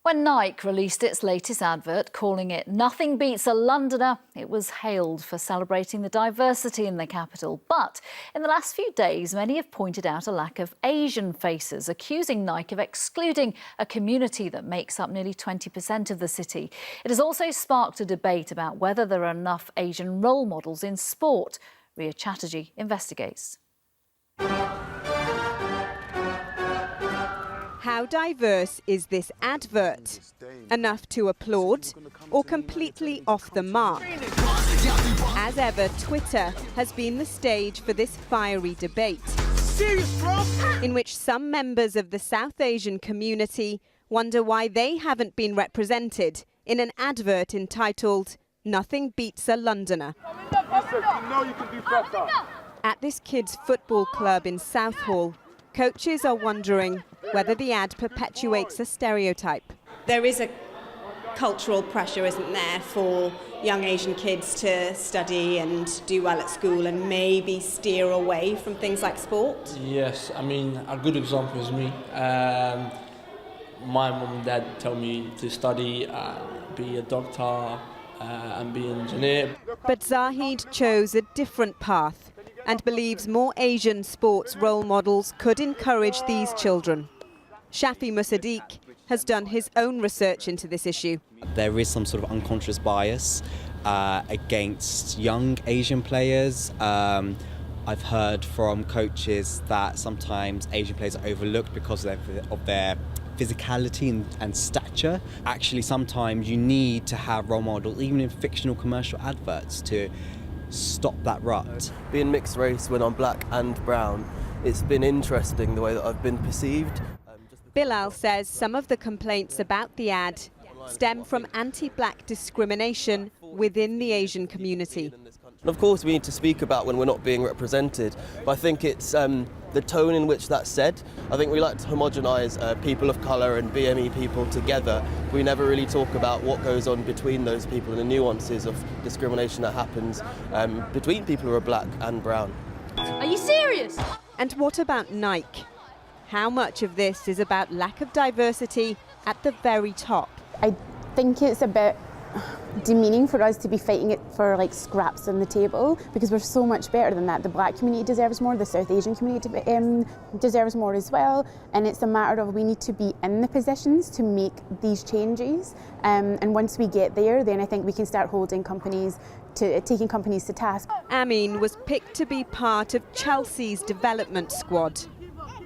When Nike released its latest advert, calling it "Nothing Beats a Londoner," it was hailed for celebrating the diversity in the capital. But in the last few days, many have pointed out a lack of Asian faces, accusing Nike of excluding a community that makes up nearly 20% of the city. It has also sparked a debate about whether there are enough Asian role models in sport. Ria Chatterjee investigates. How diverse is this advert? Enough to applaud or completely off the mark? As ever, Twitter has been the stage for this fiery debate, in which some members of the South Asian community wonder why they haven't been represented in an advert entitled "Nothing Beats a Londoner." At this kids' football club in Southall, coaches are wondering whether the ad perpetuates a stereotype. There is a cultural pressure, isn't there, for young Asian kids to study and do well at school and maybe steer away from things like sport? Yes, I mean, a good example is me. My mum and dad tell me to study, be a doctor and be an engineer. But Zahid chose a different path and believes more Asian sports role models could encourage these children. Shafi Musaddiq has done his own research into this issue. There is some sort of unconscious bias against young Asian players. I've heard from coaches that sometimes Asian players are overlooked because of their physicality and stature. Actually, sometimes you need to have role models, even in fictional commercial adverts, to stop that rut. Being mixed race when I'm black and brown, it's been interesting the way that I've been perceived. Bilal says some of the complaints about the ad stem from anti-black discrimination within the Asian community. And of course we need to speak about when we're not being represented, but I think it's the tone in which that's said. I think we like to homogenise people of colour and BME people together. We never really talk about what goes on between those people and the nuances of discrimination that happens between people who are black and brown. Are you serious? And what about Nike? How much of this is about lack of diversity at the very top? I think it's a bit demeaning for us to be fighting it for like scraps on the table, because we're so much better than that. The black community deserves more, the South Asian community deserves more as well, and it's a matter of we need to be in the positions to make these changes, and once we get there, then I think we can start taking companies to task. Amin was picked to be part of Chelsea's development squad.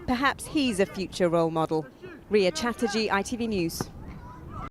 Perhaps he's a future role model. Ria Chatterjee, ITV News.